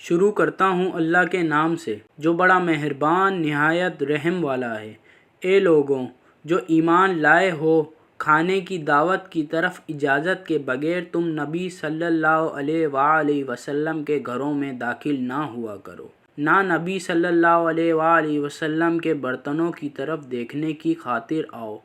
شروع کرتا ہوں اللہ کے نام سے جو بڑا مہربان نہایت رحم والا ہے۔ اے لوگوں جو ایمان لائے ہو، کھانے کی دعوت کی طرف اجازت کے بغیر تم نبی صلی اللہ علیہ وآلہ وسلم کے گھروں میں داخل نہ ہوا کرو، نہ نبی صلی اللہ علیہ وآلہ وسلم کے برتنوں کی طرف دیکھنے کی خاطر آؤ،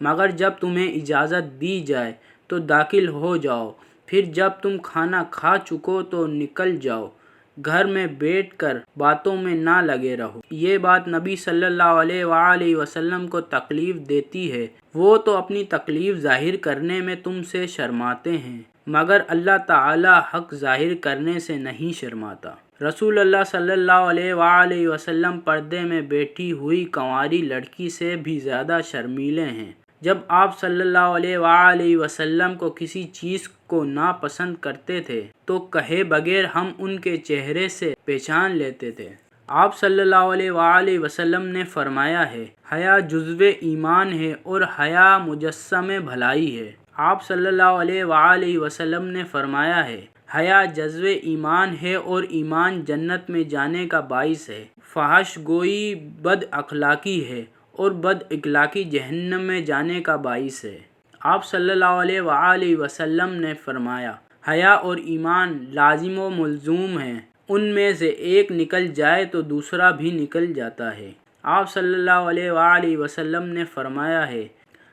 مگر جب تمہیں اجازت دی جائے تو داخل ہو جاؤ، پھر جب تم کھانا کھا چکو تو نکل جاؤ، گھر میں بیٹھ کر باتوں میں نہ لگے رہو۔ یہ بات نبی صلی اللہ علیہ وآلہ وسلم کو تکلیف دیتی ہے، وہ تو اپنی تکلیف ظاہر کرنے میں تم سے شرماتے ہیں، مگر اللہ تعالی حق ظاہر کرنے سے نہیں شرماتا۔ رسول اللہ صلی اللہ علیہ وآلہ وسلم پردے میں بیٹھی ہوئی کنواری لڑکی سے بھی زیادہ شرمیلے ہیں۔ جب آپ صلی اللہ علیہ وآلہ وسلم کو کسی چیز کو ناپسند کرتے تھے تو کہے بغیر ہم ان کے چہرے سے پہچان لیتے تھے۔ آپ صلی اللہ علیہ وآلہ وسلم نے فرمایا ہے، حیا جزو ایمان ہے اور حیا مجسم بھلائی ہے۔ آپ صلی اللہ علیہ وآلہ وسلم نے فرمایا ہے، حیا جزو ایمان ہے اور ایمان جنت میں جانے کا باعث ہے، فحش گوئی بد اخلاقی ہے اور بد اخلاقی جہنم میں جانے کا باعث ہے۔ آپ صلی اللہ علیہ وآلہ وسلم نے فرمایا، حیا اور ایمان لازم و ملزوم ہیں، ان میں سے ایک نکل جائے تو دوسرا بھی نکل جاتا ہے۔ آپ صلی اللہ علیہ وآلہ وسلم نے فرمایا ہے،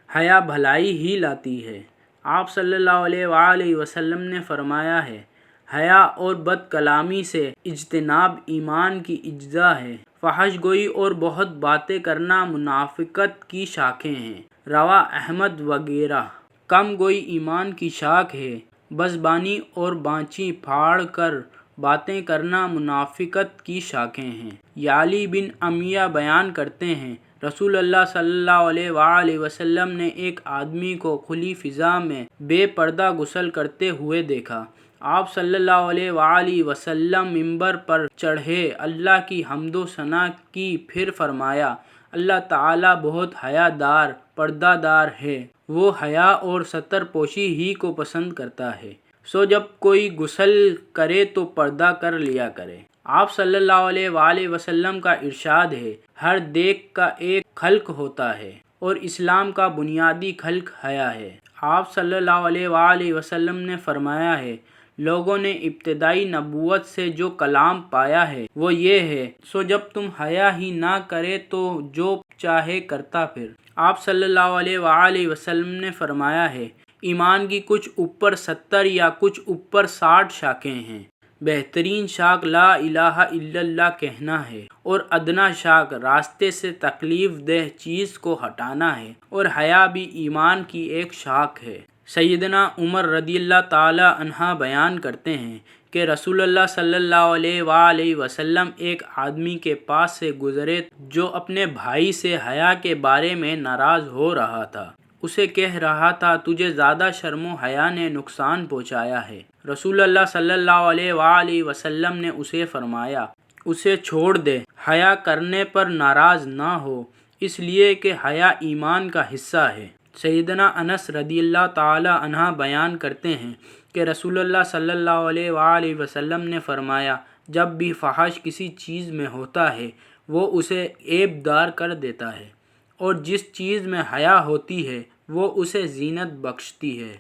حیا بھلائی ہی لاتی ہے۔ آپ صلی اللہ علیہ وآلہ وسلم نے فرمایا ہے، حیا اور بد کلامی سے اجتناب ایمان کی اجزا ہے، فحش گوئی اور بہت باتیں کرنا منافقت کی شاخیں ہیں، رواہ احمد وغیرہ۔ کم گوئی ایمان کی شاخ ہے، بزبانی اور بانچی پھاڑ کر باتیں کرنا منافقت کی شاخیں ہیں۔ یعلی بن امیہ بیان کرتے ہیں، رسول اللہ صلی اللہ علیہ وآلہ وسلم نے ایک آدمی کو کھلی فضا میں بے پردہ غسل کرتے ہوئے دیکھا۔ آپ صلی اللہ علیہ وآلہ وسلم منبر پر چڑھے، اللہ کی حمد و ثنا کی، پھر فرمایا، اللہ تعالی بہت حیا دار پردہ دار ہے، وہ حیا اور ستر پوشی ہی کو پسند کرتا ہے، سو جب کوئی غسل کرے تو پردہ کر لیا کرے۔ آپ صلی اللہ علیہ وآلہ وسلم کا ارشاد ہے، ہر دیگ کا ایک خلق ہوتا ہے اور اسلام کا بنیادی خلق حیا ہے۔ آپ صلی اللہ علیہ وآلہ وسلم نے فرمایا ہے، لوگوں نے ابتدائی نبوت سے جو کلام پایا ہے وہ یہ ہے، سو جب تم حیا ہی نہ کرے تو جو چاہے کرتا پھر۔ آپ صلی اللہ علیہ وآلہ وسلم نے فرمایا ہے، ایمان کی کچھ اوپر 70 یا کچھ اوپر 60 شاخیں ہیں، بہترین شاخ لا الہ الا اللہ کہنا ہے، اور ادنا شاخ راستے سے تکلیف دہ چیز کو ہٹانا ہے، اور حیا بھی ایمان کی ایک شاخ ہے۔ سیدنا عمر رضی اللہ تعالی عنہ بیان کرتے ہیں کہ رسول اللہ صلی اللہ علیہ وآلہ وسلم ایک آدمی کے پاس سے گزرے جو اپنے بھائی سے حیا کے بارے میں ناراض ہو رہا تھا، اسے کہہ رہا تھا، تجھے زیادہ شرم و حیا نے نقصان پہنچایا ہے۔ رسول اللہ صلی اللہ علیہ وآلہ وسلم نے اسے فرمایا، اسے چھوڑ دے، حیا کرنے پر ناراض نہ ہو، اس لیے کہ حیا ایمان کا حصہ ہے۔ سیدنا انس رضی اللہ تعالی عنہ بیان کرتے ہیں کہ رسول اللہ صلی اللہ علیہ وآلہ وسلم نے فرمایا، جب بھی فحش کسی چیز میں ہوتا ہے وہ اسے عیب دار کر دیتا ہے، اور جس چیز میں حیا ہوتی ہے وہ اسے زینت بخشتی ہے۔